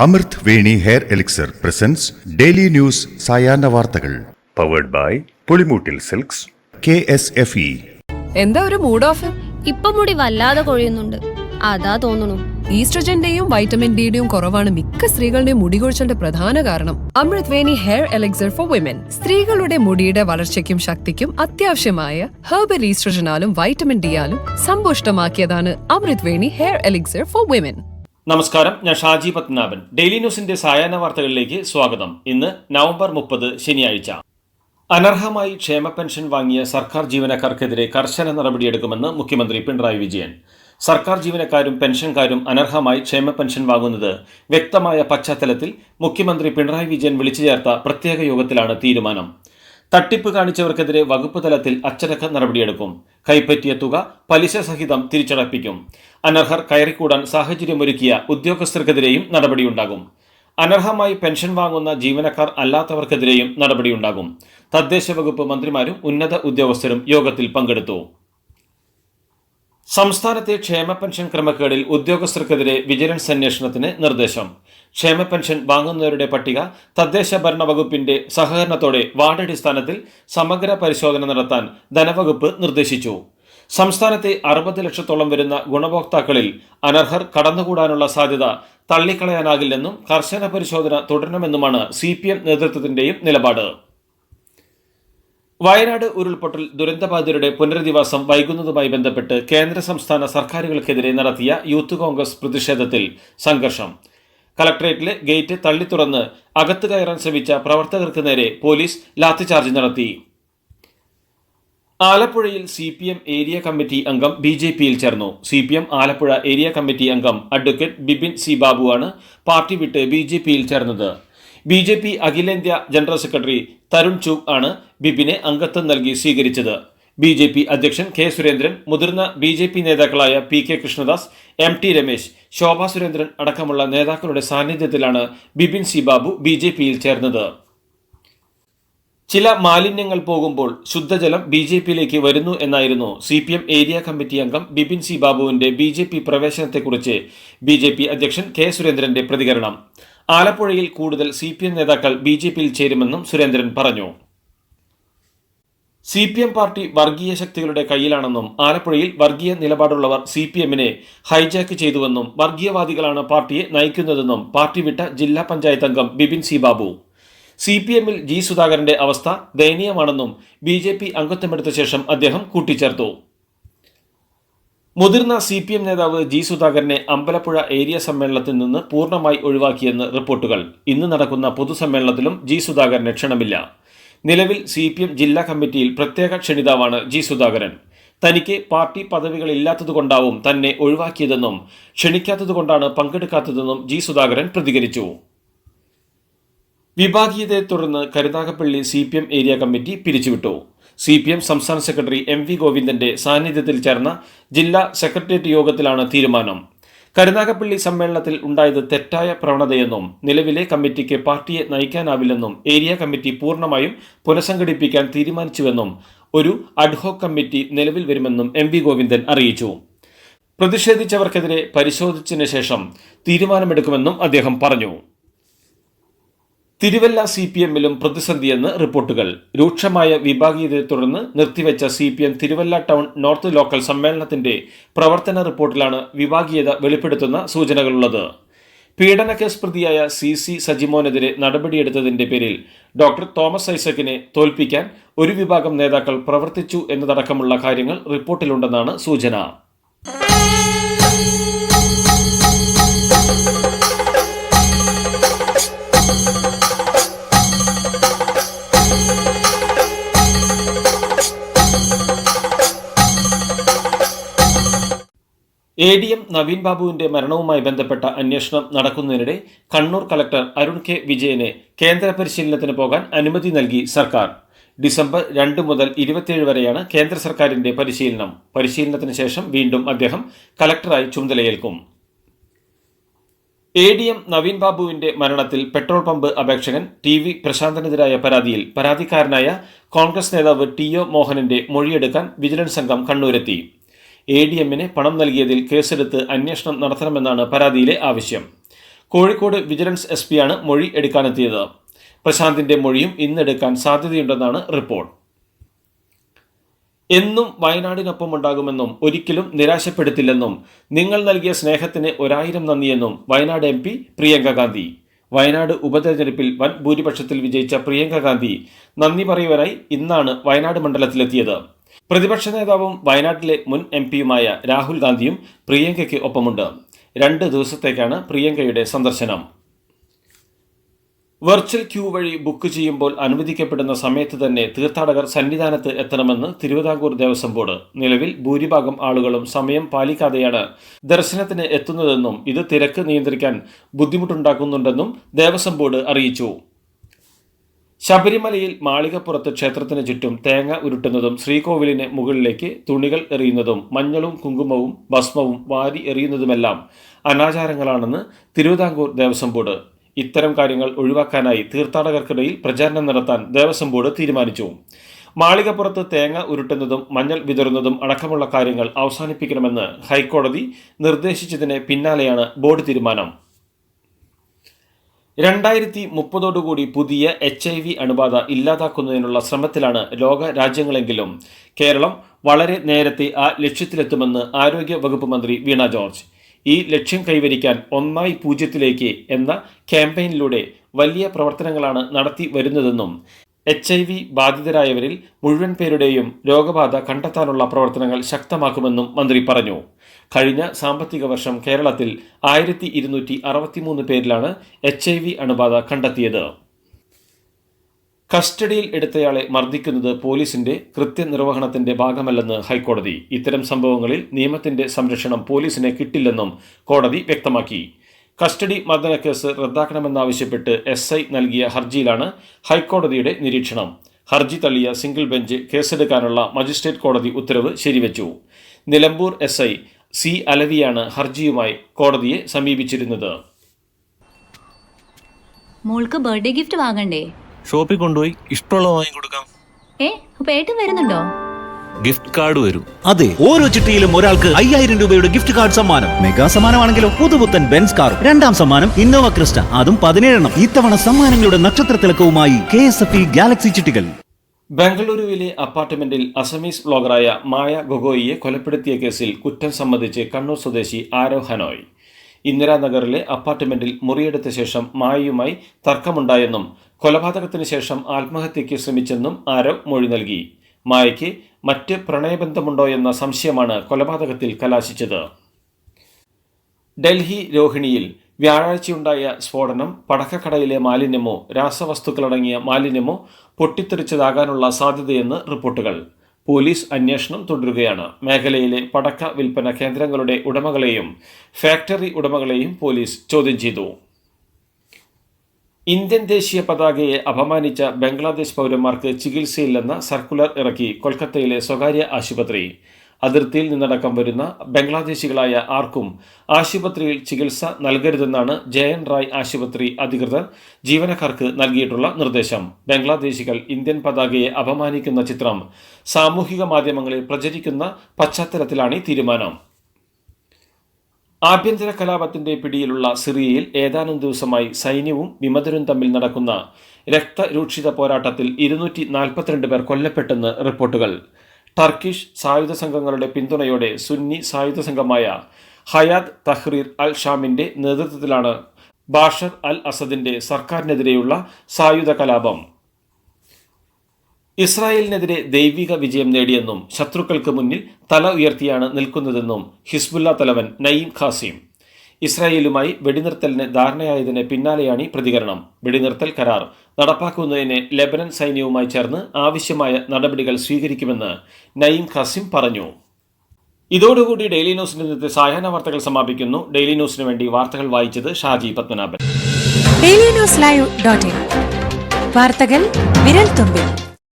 അമൃത് Veni hair elixir presents daily news സായാഹ്ന വാർത്തകൾ powered by Pulimoottil silks KSFE. എന്താ ഒരു മൂഡ് ഓഫ്? ഇപ്പൊ മുടി വല്ലാതെ കൊഴിയുന്നുണ്ട്, അതാ തോന്നുന്നു. ഈസ്ട്രജന്റെയും വൈറ്റമിൻ ഡിയുടെയും കുറവാണ് മിക്ക സ്ത്രീകളുടെയും മുടി കൊഴിച്ചിലിന്റെ പ്രധാന കാരണം. അമൃത് Veni hair elixir for women സ്ത്രീകളുടെ മുടിയുടെ വളർച്ചയ്ക്കും ശക്തിക്കും അത്യാവശ്യമായ herbal ഈസ്ട്രജനാലും vitamin ഡിയാലും സമ്പുഷ്ടമാക്കിയതാണ് Amrit Veni hair elixir for women. നമസ്കാരം, ഞാൻ ഷാജി പത്മനാഭൻ. ഡെയിലി ന്യൂസിന്റെ സായാഹ്ന വാർത്തകളിലേക്ക് സ്വാഗതം. ഇന്ന് നവംബർ 30 ശനിയാഴ്ച. അനർഹമായി ക്ഷേമ പെൻഷൻ വാങ്ങിയ സർക്കാർ ജീവനക്കാർക്കെതിരെ കർശന നടപടിയെടുക്കുമെന്ന് മുഖ്യമന്ത്രി പിണറായി വിജയൻ. സർക്കാർ ജീവനക്കാരും പെൻഷൻകാരും അനർഹമായി ക്ഷേമ പെൻഷൻ വാങ്ങുന്നത് വ്യക്തമായ പശ്ചാത്തലത്തിൽ മുഖ്യമന്ത്രി പിണറായി വിജയൻ വിളിച്ചു ചേർത്ത പ്രത്യേക യോഗത്തിലാണ് തീരുമാനം. തട്ടിപ്പ് കാണിച്ചവർക്കെതിരെ വകുപ്പ് തലത്തിൽ അച്ചടക്ക നടപടിയെടുക്കും. കൈപ്പറ്റിയ തുക പലിശ സഹിതം തിരിച്ചടപ്പിക്കും. അനർഹർ കയറിക്കൂടാൻ സാഹചര്യമൊരുക്കിയ ഉദ്യോഗസ്ഥർക്കെതിരെയും നടപടിയുണ്ടാകും. അനർഹമായി പെൻഷൻ വാങ്ങുന്ന ജീവനക്കാർ അല്ലാത്തവർക്കെതിരെയും നടപടിയുണ്ടാകും. തദ്ദേശ വകുപ്പ് മന്ത്രിമാരും ഉന്നത ഉദ്യോഗസ്ഥരും യോഗത്തിൽ പങ്കെടുത്തു. സംസ്ഥാനത്തെ ക്ഷേമ പെൻഷൻ ക്രമക്കേടിൽ ഉദ്യോഗസ്ഥർക്കെതിരെ വിജിലൻസ് അന്വേഷണത്തിന് നിർദ്ദേശം. ക്ഷേമ പെൻഷൻ വാങ്ങുന്നവരുടെ പട്ടിക തദ്ദേശ ഭരണ വകുപ്പിന്റെ സഹകരണത്തോടെ വാർഡടിസ്ഥാനത്തിൽ സമഗ്ര പരിശോധന നടത്താൻ ധനവകുപ്പ് നിർദ്ദേശിച്ചു. സംസ്ഥാനത്തെ 60 ലക്ഷത്തോളം വരുന്ന ഗുണഭോക്താക്കളിൽ അനർഹർ കടന്നുകൂടാനുള്ള സാധ്യത തള്ളിക്കളയാനാകില്ലെന്നും കർശന പരിശോധന തുടരണമെന്നുമാണ് CPM നേതൃത്വത്തിന്റെയും നിലപാട്. വയനാട് ഉരുൾപൊട്ടൽ ദുരന്തബാധിതരുടെ പുനരധിവാസം വൈകുന്നതുമായി ബന്ധപ്പെട്ട് കേന്ദ്ര സംസ്ഥാന സർക്കാരുകൾക്കെതിരെ നടത്തിയ യൂത്ത് കോൺഗ്രസ് പ്രതിഷേധത്തിൽ സംഘർഷം. കളക്ടറേറ്റിലെ ഗേറ്റ് തള്ളിത്തുറന്ന് അകത്ത് കയറാൻ ശ്രമിച്ച പ്രവർത്തകർക്ക് നേരെ പോലീസ് ലാത്തിചാർജ് നടത്തി. ആലപ്പുഴയിൽ CPM ഏരിയ കമ്മിറ്റി അംഗം BJPയിൽ ചേർന്നു. CPM ആലപ്പുഴ ഏരിയ കമ്മിറ്റി അംഗം അഡ്വക്കേറ്റ് ബിപിൻ സി ബാബുവാണ് പാർട്ടി വിട്ട് BJPയിൽ ചേർന്നത്. BJP അഖിലേന്ത്യാ ജനറൽ സെക്രട്ടറി തരുൺ ചൂഗ് ആണ് ബിപിനെ അംഗത്വം നൽകി സ്വീകരിച്ചത്. BJP അധ്യക്ഷൻ K. സുരേന്ദ്രൻ, മുതിർന്ന BJP നേതാക്കളായ PK കൃഷ്ണദാസ്, MT രമേശ്, ശോഭാ സുരേന്ദ്രൻ അടക്കമുള്ള നേതാക്കളുടെ സാന്നിധ്യത്തിലാണ് ബിപിൻ സി ബാബു BJPയിൽ ചേർന്നത്. ചില മാലിന്യങ്ങൾ പോകുമ്പോൾ ശുദ്ധജലം BJPയിലേക്ക് വരുന്നു എന്നായിരുന്നു CPM ഏരിയ കമ്മിറ്റി അംഗം ബിപിൻ സി ബാബുവിന്റെ BJP പ്രവേശനത്തെക്കുറിച്ച് BJP അധ്യക്ഷൻ K. സുരേന്ദ്രന്റെ പ്രതികരണം. ആലപ്പുഴയിൽ കൂടുതൽ CPM നേതാക്കൾ BJPയിൽ ചേരുമെന്നും സുരേന്ദ്രൻ പറഞ്ഞു. CPM പാർട്ടി വർഗീയ ശക്തികളുടെ കയ്യിലാണെന്നും ആലപ്പുഴയിൽ വർഗീയ നിലപാടുള്ളവർ CPMനെ ഹൈജാക്ക് ചെയ്തുവെന്നും വർഗീയവാദികളാണ് പാർട്ടിയെ നയിക്കുന്നതെന്നും പാർട്ടി വിട്ട ജില്ലാ പഞ്ചായത്ത് അംഗം ബിപിൻ സി ബാബു. CPMൽ G. സുധാകരന്റെ അവസ്ഥ ദയനീയമാണെന്നും BJP അംഗത്വമെടുത്ത ശേഷം അദ്ദേഹം കൂട്ടിച്ചേർത്തു. മുതിർന്ന CPM നേതാവ് G. സുധാകരനെ അമ്പലപ്പുഴ ഏരിയ സമ്മേളനത്തിൽ നിന്ന് പൂർണ്ണമായി ഒഴിവാക്കിയെന്ന് റിപ്പോർട്ടുകൾ. ഇന്ന് നടക്കുന്ന പൊതുസമ്മേളനത്തിലും G. സുധാകരന് ക്ഷണമില്ല. നിലവിൽ CPM ജില്ലാ കമ്മിറ്റിയിൽ പ്രത്യേക ക്ഷണിതാവാണ് G. സുധാകരൻ. തനിക്ക് പാർട്ടി പദവികളില്ലാത്തതുകൊണ്ടാവും തന്നെ ഒഴിവാക്കിയതെന്നും ക്ഷണിക്കാത്തതുകൊണ്ടാണ് പങ്കെടുക്കാത്തതെന്നും G. സുധാകരൻ പ്രതികരിച്ചു. വിഭാഗീയതയെ തുടർന്ന് കരുനാഗപ്പള്ളി CPM ഏരിയ കമ്മിറ്റി പിരിച്ചുവിട്ടു. CPM സംസ്ഥാന സെക്രട്ടറി MV ഗോവിന്ദന്റെ സാന്നിധ്യത്തിൽ ചേർന്ന ജില്ലാ സെക്രട്ടേറിയറ്റ് യോഗത്തിലാണ് തീരുമാനം. കരുനാഗപ്പള്ളി സമ്മേളനത്തിൽ ഉണ്ടായത് തെറ്റായ പ്രവണതയെന്നും നിലവിലെ കമ്മിറ്റിക്ക് പാർട്ടിയെ നയിക്കാനാവില്ലെന്നും ഏരിയ കമ്മിറ്റി പൂർണ്ണമായും പുനഃസംഘടിപ്പിക്കാൻ തീരുമാനിച്ചുവെന്നും ഒരു അഡ്ഹോക് കമ്മിറ്റി നിലവിൽ വരുമെന്നും MV ഗോവിന്ദൻ അറിയിച്ചു. പ്രതിഷേധിച്ചവർക്കെതിരെ പരിശോധിച്ചതിന് ശേഷം തീരുമാനമെടുക്കുമെന്നും അദ്ദേഹം പറഞ്ഞു. തിരുവല്ല CPMലും പ്രതിസന്ധിയെന്ന് റിപ്പോർട്ടുകൾ. രൂക്ഷമായ വിഭാഗീയതയെ തുടർന്ന് നിർത്തിവെച്ച CPM Thiruvalla town north local സമ്മേളനത്തിന്റെ പ്രവർത്തന റിപ്പോർട്ടിലാണ് വിഭാഗീയത വെളിപ്പെടുത്തുന്ന സൂചനകളുള്ളത്. പീഡനക്കേസ് പ്രതിയായ CC സജിമോനെതിരെ നടപടിയെടുത്തതിന്റെ പേരിൽ ഡോക്ടർ തോമസ് ഐസക്കിനെ തോൽപ്പിക്കാൻ ഒരു വിഭാഗം നേതാക്കൾ പ്രവർത്തിച്ചു എന്നതടക്കമുള്ള കാര്യങ്ങൾ റിപ്പോർട്ടിലുണ്ടെന്നാണ് സൂചന. ADM നവീൻ ബാബുവിന്റെ മരണവുമായി ബന്ധപ്പെട്ട അന്വേഷണം നടക്കുന്നതിനിടെ കണ്ണൂർ കളക്ടർ അരുൺ K. വിജയന് കേന്ദ്ര പരിശീലനത്തിന് പോകാൻ അനുമതി നൽകി സർക്കാർ. ഡിസംബർ 2 മുതൽ 27 വരെയാണ് കേന്ദ്ര സർക്കാരിന്റെ പരിശീലനം. പരിശീലനത്തിന് ശേഷം വീണ്ടും അദ്ദേഹം കളക്ടറായി ചുമതലയേൽക്കും. ADM നവീൻ ബാബുവിന്റെ മരണത്തിൽ പെട്രോൾ പമ്പ് അപേക്ഷകൻ TV പ്രശാന്തനെതിരായ പരാതിയിൽ പരാതിക്കാരനായ കോൺഗ്രസ് നേതാവ് TO മോഹനന്റെ മൊഴിയെടുക്കാൻ വിജിലൻസ് സംഘം കണ്ണൂരെത്തി. ADMന് പണം നൽകിയതിൽ കേസെടുത്ത് അന്വേഷണം നടത്തണമെന്നാണ് പരാതിയിലെ ആവശ്യം. കോഴിക്കോട് വിജിലൻസ് SP ആണ് മൊഴി എടുക്കാനെത്തിയത്. പ്രശാന്തിന്റെ മൊഴിയും ഇന്നെടുക്കാൻ സാധ്യതയുണ്ടെന്നാണ് റിപ്പോർട്ട്. എന്നും വയനാടിനൊപ്പം ഉണ്ടാകുമെന്നും ഒരിക്കലും നിരാശപ്പെടുത്തില്ലെന്നും നിങ്ങൾ നൽകിയ സ്നേഹത്തിന് 1000 നന്ദിയെന്നും വയനാട് MP പ്രിയങ്ക ഗാന്ധി. വയനാട് ഉപതെരഞ്ഞെടുപ്പിൽ വൻ ഭൂരിപക്ഷത്തിൽ വിജയിച്ച പ്രിയങ്ക ഗാന്ധി നന്ദി പറയുവാനായി ഇന്നാണ് വയനാട് മണ്ഡലത്തിലെത്തിയത്. പ്രതിപക്ഷ നേതാവും വയനാട്ടിലെ മുൻ MPയുമായ രാഹുൽ ഗാന്ധിയും പ്രിയങ്കയ്ക്ക് ഒപ്പമുണ്ട്. 2 ദിവസത്തേക്കാണ് പ്രിയങ്കയുടെ സന്ദർശനം. വെർച്വൽ ക്യൂ വഴി ബുക്ക് ചെയ്യുമ്പോൾ അനുവദിക്കപ്പെടുന്ന സമയത്ത് തന്നെ തീർത്ഥാടകർ സന്നിധാനത്ത് എത്തണമെന്ന് തിരുവിതാംകൂർ ദേവസ്വം ബോർഡ്. നിലവിൽ ഭൂരിഭാഗം ആളുകളും സമയം പാലിക്കാതെയാണ് ദർശനത്തിന് എത്തുന്നതെന്നും ഇത് തിരക്ക് നിയന്ത്രിക്കാൻ ബുദ്ധിമുട്ടുണ്ടാക്കുന്നുണ്ടെന്നും ദേവസ്വം ബോർഡ് അറിയിച്ചു. ശബരിമലയിൽ മാളികപ്പുറത്ത് ക്ഷേത്രത്തിന് ചുറ്റും തേങ്ങ ഉരുട്ടുന്നതും ശ്രീകോവിലിന് മുകളിലേക്ക് തുണികൾ എറിയുന്നതും മഞ്ഞളും കുങ്കുമവും ഭസ്മവും വാരി എറിയുന്നതുമെല്ലാം അനാചാരങ്ങളാണെന്ന് തിരുവിതാംകൂർ ദേവസ്വം ബോർഡ്. ഇത്തരം കാര്യങ്ങൾ ഒഴിവാക്കാനായി തീർത്ഥാടകർക്കിടയിൽ പ്രചാരണം നടത്താൻ ദേവസ്വം ബോർഡ് തീരുമാനിച്ചു. മാളികപ്പുറത്ത് തേങ്ങ ഉരുട്ടുന്നതും മഞ്ഞൾ വിതറുന്നതും അടക്കമുള്ള കാര്യങ്ങൾ അവസാനിപ്പിക്കണമെന്ന് ഹൈക്കോടതി നിർദ്ദേശിച്ചതിന് പിന്നാലെയാണ് ബോർഡ് തീരുമാനം. 2030 പുതിയ HIV അണുബാധ ഇല്ലാതാക്കുന്നതിനുള്ള ശ്രമത്തിലാണ് ലോക രാജ്യങ്ങളെങ്കിലും കേരളം വളരെ നേരത്തെ ആ ലക്ഷ്യത്തിലെത്തുമെന്ന് ആരോഗ്യ വകുപ്പ് മന്ത്രി വീണ ജോർജ്. ഈ ലക്ഷ്യം കൈവരിക്കാൻ 1-0 എന്ന ക്യാമ്പയിനിലൂടെ വലിയ പ്രവർത്തനങ്ങളാണ് നടത്തി വരുന്നതെന്നും HIV ബാധിതരായവരിൽ മുഴുവൻ പേരുടെയും രോഗബാധ കണ്ടെത്താനുള്ള പ്രവർത്തനങ്ങൾ ശക്തമാക്കുമെന്നും മന്ത്രി പറഞ്ഞു. കഴിഞ്ഞ സാമ്പത്തിക വർഷം കേരളത്തിൽ 1263 പേരിലാണ് HIV അണുബാധ കണ്ടെത്തിയത്. കസ്റ്റഡിയിൽ എടുത്തയാളെ മർദ്ദിക്കുന്നത് പോലീസിന്റെ കൃത്യനിർവഹണത്തിന്റെ ഭാഗമല്ലെന്ന് ഹൈക്കോടതി. ഇത്തരം സംഭവങ്ങളിൽ നിയമത്തിന്റെ സംരക്ഷണം പോലീസിന് കിട്ടില്ലെന്നും കോടതി വ്യക്തമാക്കി. കസ്റ്റഡി മർദ്ദനക്കേസ് റദ്ദാക്കണമെന്നാവശ്യപ്പെട്ട് SI നൽകിയ ഹർജിയിലാണ് ഹൈക്കോടതിയുടെ നിരീക്ഷണം. ഹർജി തള്ളിയ സിംഗിൾ ബെഞ്ച് കേസെടുക്കാനുള്ള മജിസ്ട്രേറ്റ് കോടതി ഉത്തരവ് ശരിവെച്ചു. നിലമ്പൂർ SI C അലവിയാണ് ഹർജിയുമായി കോടതിയെ സമീപിച്ചിരുന്നത്. മോൾക്ക് ബർത്ത്ഡേ ഗിഫ്റ്റ് വാങ്ങണ്ടേ? ഷോപ്പിൽ കൊണ്ടുപോയി ഇഷ്ടമുള്ള വാങ്ങിക്കൊടുക്കാം. അപ്പൊ ഏട്ടൻ വരുന്നുണ്ടോ? ഗിഫ്റ്റ് കാർഡ് വരും. അതെ, ഓരോ ചിട്ടിയിലും ഒരാൾക്ക് 5000 രൂപയുടെ ഗിഫ്റ്റ് കാർഡ് സമ്മാനം. മെഗാ സമ്മാനമാണെങ്കിലോ പുതുപുത്തൻ ബെൻസ് കാർ. 2ാം സമ്മാനം ഇന്നോവ ക്രിസ്റ്റ, അതും 17 ഇത്തവണ സമ്മാനങ്ങളുടെ നക്ഷത്ര തിളക്കവുമായി KSFE ഗാലക്സി ചിട്ടികൾ. ബംഗളൂരുവിലെ അപ്പാർട്ട്മെന്റിൽ അസമീസ് വ്ലോഗറായ മായ ഗൊഗോയിയെ കൊലപ്പെടുത്തിയ കേസിൽ കുറ്റം സമ്മതിച്ച് കണ്ണൂർ സ്വദേശി ആരവ് ഹനോയ്. ഇന്ദിരാനഗറിലെ അപ്പാർട്ട്മെന്റിൽ മുറിയെടുത്ത ശേഷം മായയുമായി തർക്കമുണ്ടായെന്നും കൊലപാതകത്തിന് ശേഷം ആത്മഹത്യയ്ക്ക് ശ്രമിച്ചെന്നും ആരവ് മൊഴി നൽകി. മായയ്ക്ക് മറ്റ് പ്രണയബന്ധമുണ്ടോ എന്ന സംശയമാണ് കൊലപാതകത്തിൽ കലാശിച്ചത്. ഡൽഹി രോഹിണിയിൽ വ്യാഴാഴ്ചയുണ്ടായ സ്ഫോടനം പടക്കക്കടയിലെ മാലിന്യമോ രാസവസ്തുക്കളടങ്ങിയ മാലിന്യമോ പൊട്ടിത്തെറിച്ചതാകാനുള്ള സാധ്യതയെന്ന് റിപ്പോർട്ടുകൾ. പോലീസ് അന്വേഷണം തുടരുകയാണ്. മേഖലയിലെ പടക്ക വിൽപ്പന കേന്ദ്രങ്ങളുടെ ഉടമകളെയും ഫാക്ടറി ഉടമകളെയും പോലീസ് ചോദ്യം ചെയ്തു. ഇന്ത്യൻ ദേശീയ പതാകയെ അപമാനിച്ച ബംഗ്ലാദേശ് പൗരന്മാർക്ക് ചികിത്സയില്ലെന്ന സർക്കുലർ ഇറക്കി കൊൽക്കത്തയിലെ സ്വകാര്യ ആശുപത്രി. അതിർത്തിയിൽ നിന്നടക്കം വരുന്ന ബംഗ്ലാദേശികളായ ആർക്കും ആശുപത്രിയിൽ ചികിത്സ നൽകരുതെന്നാണ് JN റായ് ആശുപത്രി അധികൃതർ ജീവനക്കാർക്ക് നൽകിയിട്ടുള്ള നിർദ്ദേശം. ബംഗ്ലാദേശികൾ ഇന്ത്യൻ പതാകയെ അപമാനിക്കുന്ന ചിത്രം സാമൂഹിക മാധ്യമങ്ങളിൽ പ്രചരിക്കുന്ന പശ്ചാത്തലത്തിലാണ് ഈ തീരുമാനം. ആഭ്യന്തര കലാപത്തിന്റെ പിടിയിലുള്ള സിറിയയിൽ ഏതാനും ദിവസമായി സൈന്യവും വിമതരും തമ്മിൽ നടക്കുന്ന രക്തരൂക്ഷിത പോരാട്ടത്തിൽ 242 പേർ കൊല്ലപ്പെട്ടെന്ന് റിപ്പോർട്ടുകൾ. ടർക്കിഷ് സായുധ സംഘങ്ങളുടെ പിന്തുണയോടെ സുന്നി സായുധ സംഘമായ ഹയാത്ത് തഹ്രീർ അൽ ഷാമിന്റെ നേതൃത്വത്തിലാണ് ബാഷർ അൽ അസദിന്റെ സർക്കാരിനെതിരെയുള്ള സായുധ കലാപം. ഇസ്രായേലിനെതിരെ ദൈവിക വിജയം നേടിയെന്നും ശത്രുക്കൾക്ക് മുന്നിൽ തല ഉയർത്തിയാണ് നിൽക്കുന്നതെന്നും ഹിസ്ബുല്ല തലവൻ നയീം ഖാസിം. ഇസ്രായേലുമായി വെടിനിർത്തലിന് ധാരണയായതിന് പിന്നാലെയാണ് ഈ പ്രതികരണം. വെടിനിർത്തൽ കരാർ നടപ്പാക്കുന്നതിന് ലെബനൻ സൈന്യവുമായി ചേർന്ന് ആവശ്യമായ നടപടികൾ സ്വീകരിക്കുമെന്ന് നയീം ഖാസിം പറഞ്ഞു. ഇതോടുകൂടി ഡെയിലി ന്യൂസിന്റെ ഇന്നത്തെ സായാഹ്ന വാർത്തകൾ സമാപിക്കുന്നു. ഡെയിലി ന്യൂസിന് വേണ്ടി വാർത്തകൾ വായിച്ചത് ഷാജി പത്മനാഭൻ. DailyNewsLive.in വാർത്തകൾ വിരൽ തുമ്പിൽ.